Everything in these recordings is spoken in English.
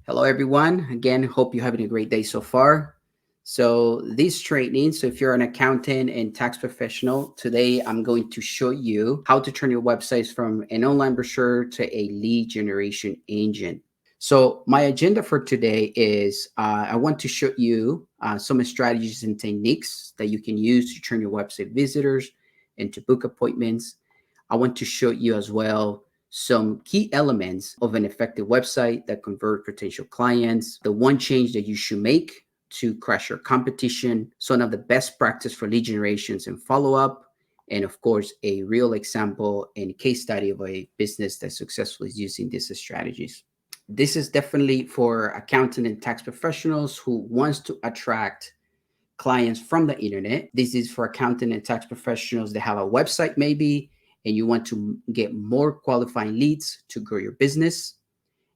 Hello, everyone. Again, hope you're having a great day so far. So, this training, so if you're an accountant and tax professional, today I'm going to show you how to turn your websites from an online brochure to a lead generation engine. So, my agenda for today is I want to show you some strategies and techniques that you can use to turn your website visitors into book appointments. I want to show you as well some key elements of an effective website that convert potential clients, the one change that you should make to crush your competition, some of the best practice for lead generations and follow up, and of course, a real example and case study of a business that successfully is using these strategies. This is definitely for accountant and tax professionals who wants to attract clients from the internet. This is for accountant and tax professionals that have a website maybe, and you want to get more qualifying leads to grow your business.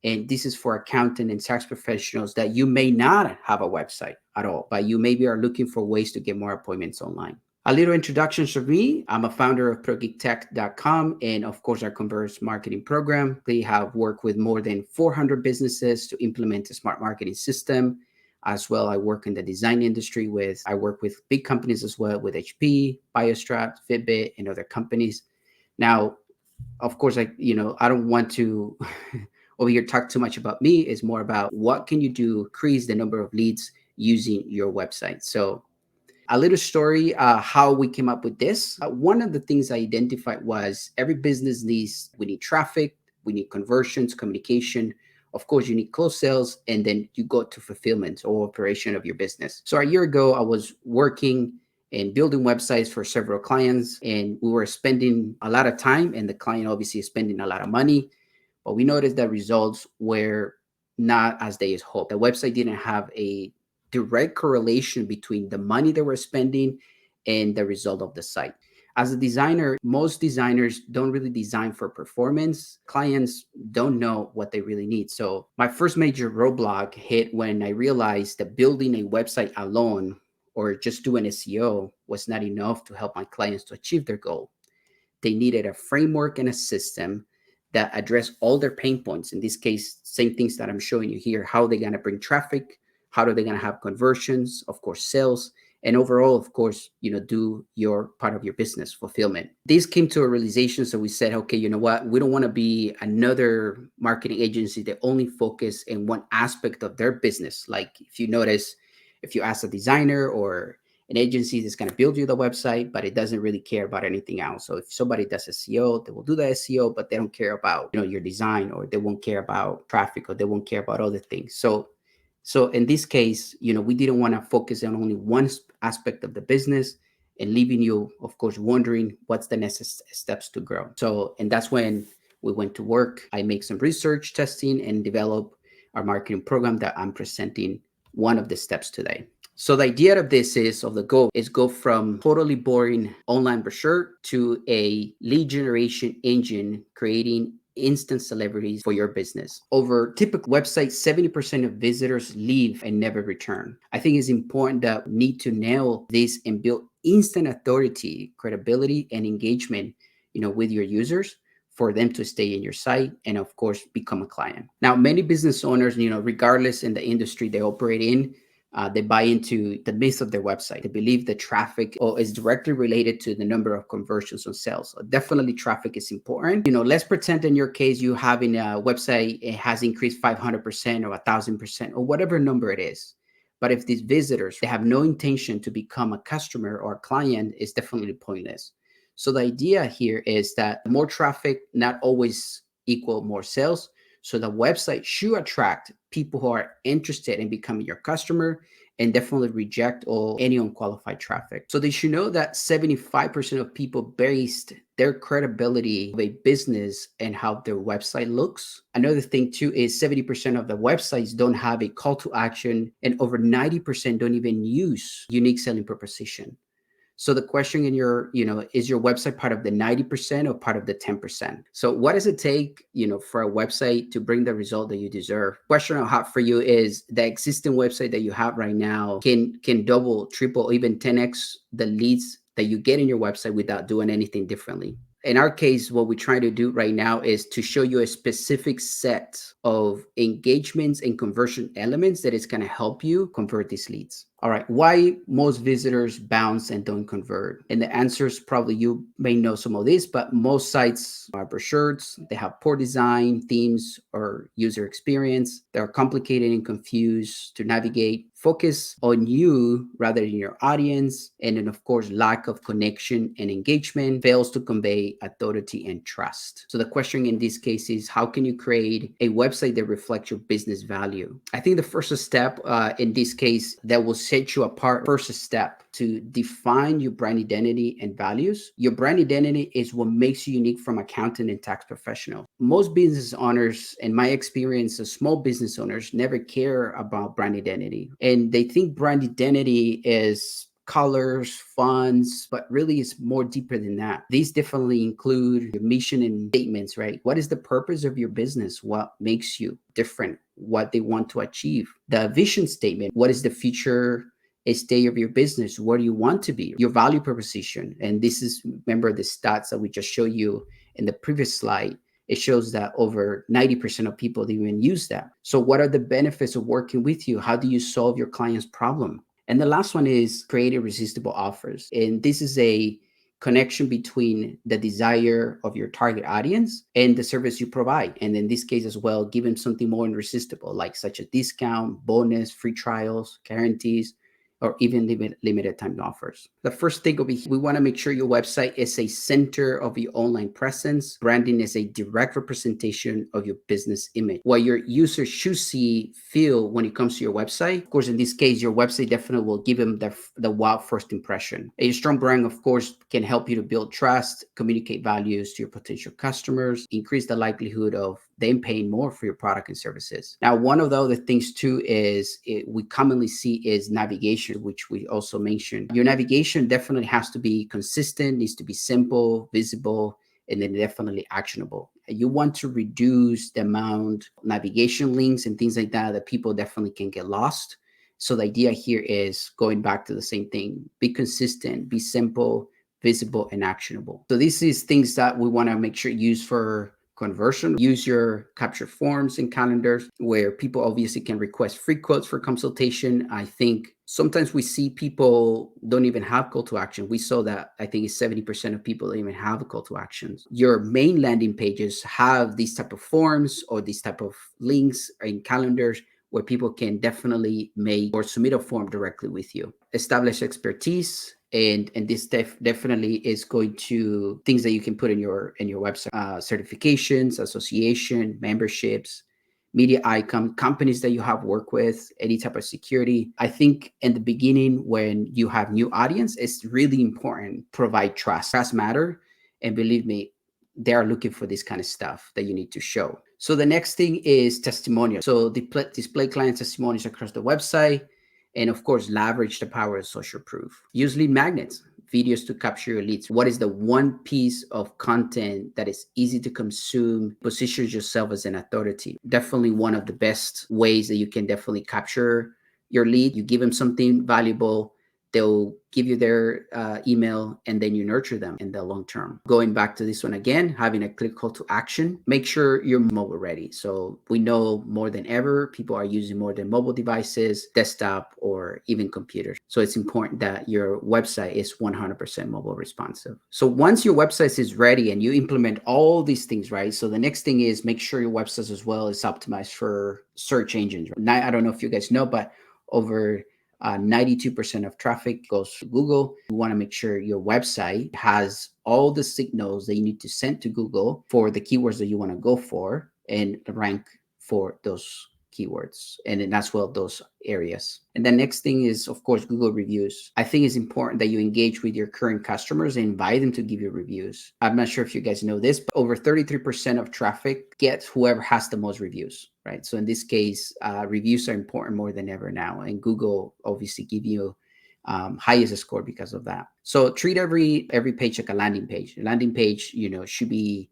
And this is for accountant and tax professionals that you may not have a website at all, but you maybe are looking for ways to get more appointments online. A little introduction to me. I'm a founder of ProGeekTech.com and, of course, our Converse marketing program. They have worked with more than 400 businesses to implement a smart marketing system. As well, I work in the design industry I work with big companies as well, with HP, Biostrat, Fitbit, and other companies. Now, of course, I don't want to over here talk too much about me. It's more about what can you do, increase the number of leads using your website. So a little story how we came up with this. One of the things I identified was every business we need traffic, we need conversions, communication. Of course, you need close sales, and then you go to fulfillment or operation of your business. So a year ago, I was working and building websites for several clients, and we were spending a lot of time, and the client obviously is spending a lot of money. But we noticed that results were not as they had hoped. The website didn't have a direct correlation between the money they were spending and the result of the site. As a designer, most designers don't really design for performance. Clients don't know what they really need. So my first major roadblock hit when I realized that building a website alone or just doing SEO was not enough to help my clients to achieve their goal. They needed a framework and a system that address all their pain points. In this case, same things that I'm showing you here. How they're going to bring traffic, how are they going to have conversions, of course, sales, and overall, of course, do your part of your business fulfillment. This came to a realization. So we said, okay, you know what? We don't want to be another marketing agency that only focus in one aspect of their business. Like if you notice, if you ask a designer or an agency that's going to build you the website, but it doesn't really care about anything else. So if somebody does SEO, they will do the SEO, but they don't care about your design, or they won't care about traffic, or they won't care about other things. So in this case, we didn't want to focus on only one aspect of the business and leaving you, of course, wondering what's the next steps to grow. So, and that's when we went to work. I make some research, testing, and develop our marketing program that I'm presenting one of the steps today. So the idea of this of the goal is go from totally boring online brochure to a lead generation engine, creating instant celebrities for your business. Over typical websites, 70% of visitors leave and never return. I think it's important that we need to nail this and build instant authority, credibility, and engagement, with your users for them to stay in your site and, of course, become a client. Now, many business owners, regardless in the industry they operate in, they buy into the myth of their website. They believe that traffic is directly related to the number of conversions on sales. So definitely traffic is important. Let's pretend in your case you having a website, it has increased 500% or 1,000% or whatever number it is. But if these visitors, they have no intention to become a customer or a client, it's definitely pointless. So the idea here is that more traffic not always equal more sales. So the website should attract people who are interested in becoming your customer and definitely reject any unqualified traffic. So they should know that 75% of people based their credibility of a business and how their website looks. Another thing too is 70% of the websites don't have a call to action, and over 90% don't even use unique selling proposition. So the question is your website part of the 90% or part of the 10%? So what does it take, for a website to bring the result that you deserve? Question I have for you is the existing website that you have right now can double, triple, even 10x the leads that you get in your website without doing anything differently. in our case, what we try to do right now is to show you a specific set of engagements and conversion elements that is going to help you convert these leads. All right, why most visitors bounce and don't convert? And the answers, probably you may know some of this, but most sites are brochures, they have poor design, themes, or user experience. They're complicated and confused to navigate. Focus on you rather than your audience. And then, of course, lack of connection and engagement fails to convey authority and trust. So the question in this case is, how can you create a website that reflects your business value? I think the first step in this case that will set you apart, first step to define your brand identity and values. Your brand identity is what makes you unique from accountant and tax professional. Most business owners, in my experience, as small business owners, never care about brand identity. And they think brand identity is colors, fonts, but really it's more deeper than that. These definitely include your mission and statements, right? What is the purpose of your business? What makes you different? What they want to achieve? The vision statement, what is the future state of your business? Where do you want to be? Your value proposition. And this is, remember the stats that we just showed you in the previous slide. It shows that over 90% of people didn't even use that. So what are the benefits of working with you? How do you solve your client's problem? And the last one is create irresistible offers. And this is a connection between the desire of your target audience and the service you provide. And in this case as well, give them something more irresistible, like such a discount, bonus, free trials, guarantees, or even limited time offers. The first thing will be, we want to make sure your website is a center of your online presence. Branding is a direct representation of your business image. What your users should see, feel when it comes to your website. Of course, in this case, your website definitely will give them the wow first impression. A strong brand, of course, can help you to build trust, communicate values to your potential customers, increase the likelihood of them paying more for your product and services. Now, one of the other things too is we commonly see is navigation, which we also mentioned. Your navigation definitely has to be consistent, needs to be simple, visible, and then definitely actionable. You want to reduce the amount of navigation links and things like that people definitely can get lost. So the idea here is going back to the same thing, be consistent, be simple, visible, and actionable. So this is things that we want to make sure use for conversion. Use your capture forms and calendars where people obviously can request free quotes for consultation. I think sometimes we see people don't even have call to action. We saw that I think it's 70% of people don't even have a call to actions. Your main landing pages have these type of forms or these type of links in calendars where people can definitely make or submit a form directly with you. Establish expertise. And this definitely is going to things that you can put in your website, certifications, association, memberships, media icon, companies that you have worked with, any type of security. I think in the beginning, when you have new audience, it's really important provide trust. Trust matter, and believe me, they are looking for this kind of stuff that you need to show. So the next thing is testimonials. So display client testimonials across the website. And of course, leverage the power of social proof. Use lead magnets, videos to capture your leads. What is the one piece of content that is easy to consume, positions yourself as an authority? Definitely one of the best ways that you can definitely capture your lead. You give them something valuable, they'll give you their email, and then you nurture them in the long term. Going back to this one again, having a clear call to action, make sure you're mobile ready. So we know more than ever, people are using more than mobile devices, desktop, or even computers. So it's important that your website is 100% mobile responsive. So once your website is ready and you implement all these things, right? So the next thing is make sure your website as well is optimized for search engines. Now, I don't know if you guys know, but over 92% of traffic goes to Google. You want to make sure your website has all the signals that you need to send to Google for the keywords that you want to go for and rank for those keywords and then as well those areas. And the next thing is, of course, Google reviews. I think it's important that you engage with your current customers and invite them to give you reviews. I'm not sure if you guys know this, but over 33% of traffic gets whoever has the most reviews, right? So in this case, reviews are important more than ever now, and Google obviously give you highest score because of that. So treat every page like a landing page. A landing page, should be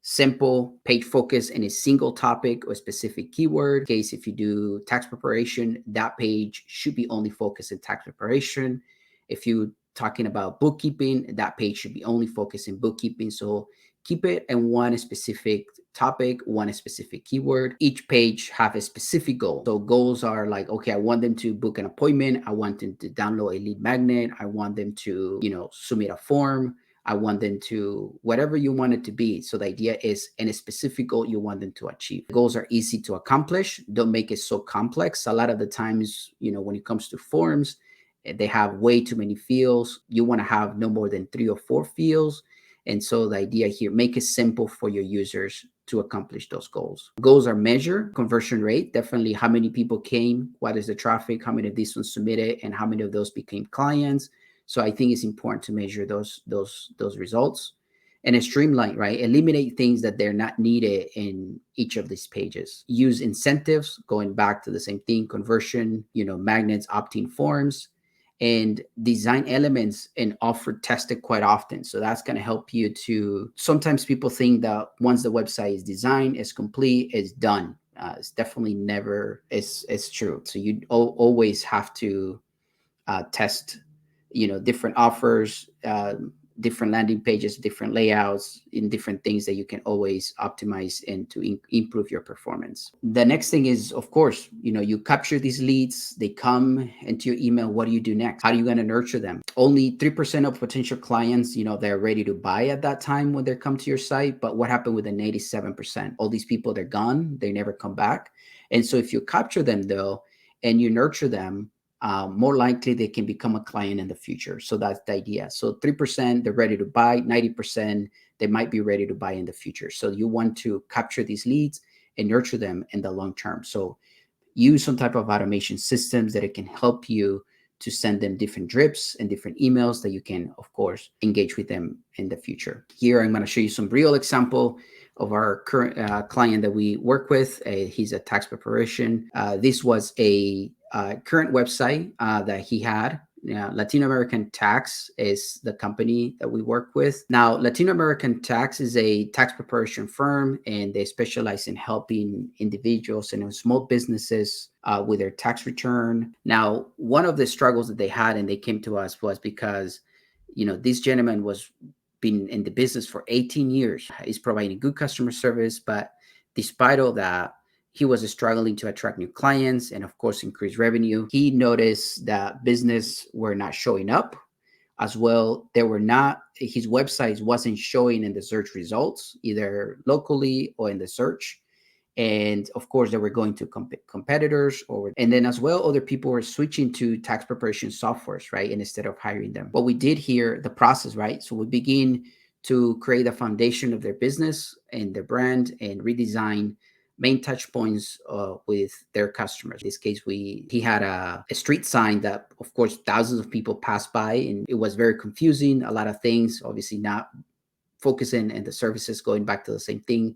simple, page focus in a single topic or specific keyword. In case if you do tax preparation, that page should be only focused in tax preparation. If you talking about bookkeeping, that page should be only focused in bookkeeping. So keep it in one specific topic, one specific keyword. Each page have a specific goal. So goals are like, okay, I want them to book an appointment. I want them to download a lead magnet. I want them to, submit a form. I want them to, whatever you want it to be. So the idea is in a specific goal you want them to achieve. Goals are easy to accomplish. Don't make it so complex. A lot of the times, when it comes to forms, they have way too many fields. You want to have no more than 3 or 4 fields. And so the idea here, make it simple for your users to accomplish those goals. Goals are measure conversion rate, definitely how many people came, what is the traffic, how many of these ones submitted, and how many of those became clients. So I think it's important to measure those results. And a streamline, right? Eliminate things that they're not needed in each of these pages. Use incentives, going back to the same thing, conversion, magnets, opt-in forms, and design elements and offer tested quite often. So that's going to help you to, sometimes people think that once the website is designed, it's complete, it's done. It's definitely never, it's true. So you always have to test, different offers, different landing pages, different layouts, in different things that you can always optimize and to improve your performance. The next thing is, of course, you capture these leads, they come into your email. What do you do next? How are you going to nurture them? Only 3% of potential clients, they're ready to buy at that time when they come to your site. But what happened with the 87%? All these people, they're gone. They never come back. And so if you capture them though, and you nurture them, more likely they can become a client in the future. So that's the idea. So 3%, they're ready to buy. 90%, they might be ready to buy in the future. So you want to capture these leads and nurture them in the long term. So use some type of automation systems that it can help you to send them different drips and different emails that you can, of course, engage with them in the future. Here, I'm going to show you some real example of our current client that we work with. He's a tax preparation. This was a current website that he had. Latino American Tax is the company that we work with. Now, Latino American Tax is a tax preparation firm, and they specialize in helping individuals and small businesses with their tax return. Now, one of the struggles that they had, and they came to us, was because, this gentleman was been in the business for 18 years. He's providing good customer service, but despite all that, he was struggling to attract new clients and, of course, increase revenue. He noticed that business were not showing up as well. His websites wasn't showing in the search results, either locally or in the search. And of course, they were going to competitors, and then as well, other people were switching to tax preparation softwares, right? And instead of hiring them, what we did here, the process, right? So we begin to create a foundation of their business and their brand and redesign main touch points with their customers. In this case, he had a street sign that, of course, thousands of people passed by, and it was very confusing. A lot of things, obviously not focusing on the services, going back to the same thing.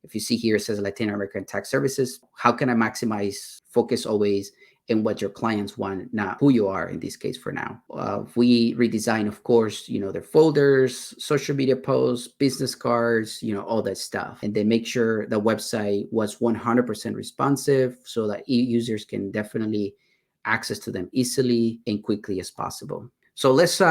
If you see here, it says Latin American Tax Services. How can I maximize focus always in what your clients want, not who you are in this case for now? We redesign, of course, their folders, social media posts, business cards, all that stuff. And then make sure the website was 100% responsive so that users can definitely access to them easily and quickly as possible. So let's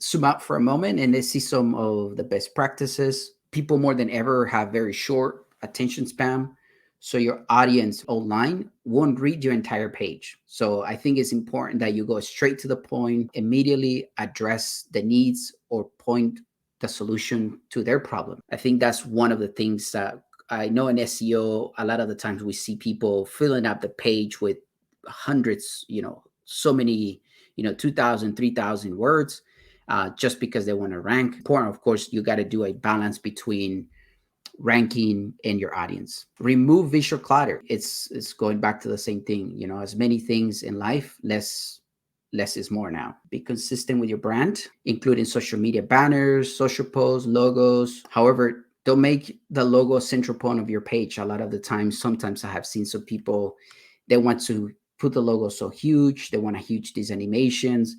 zoom out for a moment and let's see some of the best practices. People more than ever have very short attention span. So your audience online won't read your entire page. So I think it's important that you go straight to the point, immediately address the needs or point the solution to their problem. I think that's one of the things that I know in SEO, a lot of the times we see people filling up the page with hundreds, so many, 2,000, 3,000 words just because they want to rank. Important, of course, you got to do a balance between ranking and your audience. Remove visual clutter. It's going back to the same thing. As many things in life, less is more now. Be consistent with your brand, including social media banners, social posts, logos. However, don't make the logo a central point of your page. A lot of the time, sometimes I have seen some people, they want to put the logo so huge. They want to huge these animations.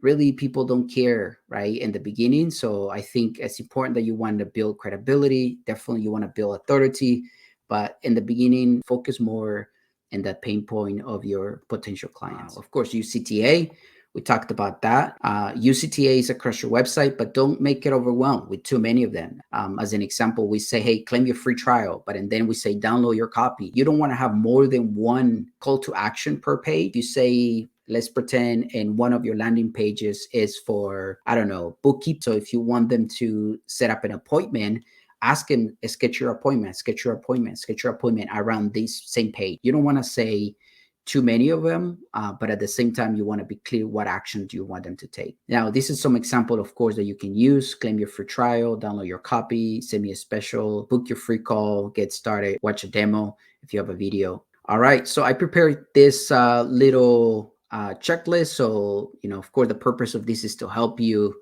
Really, people don't care, right, in the beginning. So I think it's important that you want to build credibility. Definitely you want to build authority, but in the beginning, focus more in that pain point of your potential clients. Of course, use CTA. We talked about that. Use CTAs across your website, but don't make it overwhelmed with too many of them. As an example, we say, hey, claim your free trial, but and then we say download your copy. You don't want to have more than one call to action per page. You say, let's pretend in one of your landing pages is for, I don't know, bookkeep. So if you want them to set up an appointment, ask him, schedule your appointment, schedule your appointment, schedule your appointment around this same page. You don't want to say too many of them, but at the same time, you want to be clear what action do you want them to take. Now, this is some example, of course, that you can use. Claim your free trial, download your copy, send me a special, book your free call, get started, watch a demo if you have a video. All right, so I prepared this little checklist. So, of course, the purpose of this is to help you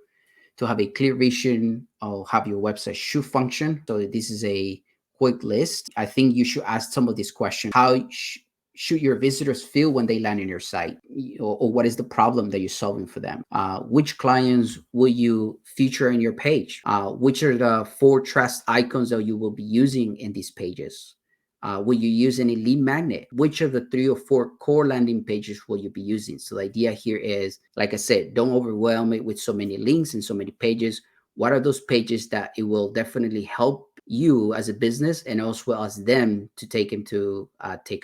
to have a clear vision of how your website should function. So this is a quick list. I think you should ask some of these questions. How should your visitors feel when they land on your site? Or what is the problem that you're solving for them? Which clients will you feature in your page? Which are the 4 trust icons that you will be using in these pages? Will you use any lead magnet? Which of the 3 or 4 core landing pages will you be using? So the idea here is, like I said, don't overwhelm it with so many links and so many pages. What are those pages that it will definitely help you as a business and as well as them to take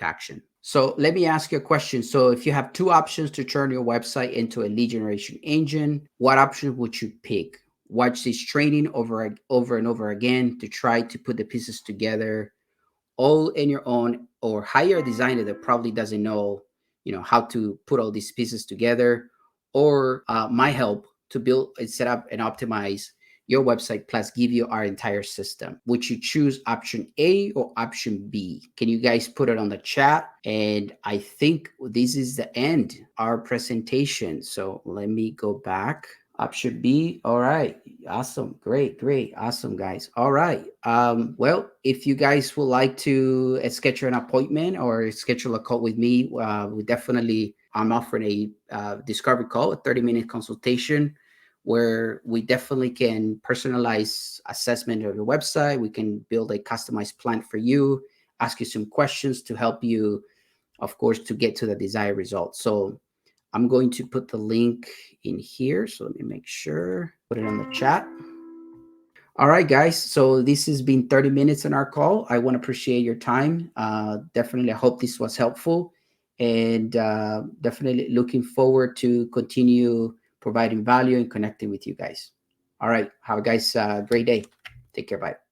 action? So let me ask you a question. So if you have 2 options to turn your website into a lead generation engine, what option would you pick? Watch this training over and over again to try to put the pieces together all in your own, or hire a designer that probably doesn't know how to put all these pieces together, or my help to build and set up and optimize your website, plus give you our entire system. Would you choose option A or option B? Can you guys put it on the chat? And I think this is the end our presentation, so let me go back. Option B. All right. Awesome. Great. Great. Awesome, guys. All right. Well, if you guys would like to schedule an appointment or schedule a call with me, I'm offering a discovery call, a 30-minute consultation where we definitely can personalize assessment of your website. We can build a customized plan for you, ask you some questions to help you, of course, to get to the desired result. So I'm going to put the link in here. So let me make sure, put it on the chat. All right, guys. So this has been 30 minutes on our call. I want to appreciate your time. Definitely, I hope this was helpful, and definitely looking forward to continue providing value and connecting with you guys. All right. Have a guys great day. Take care. Bye.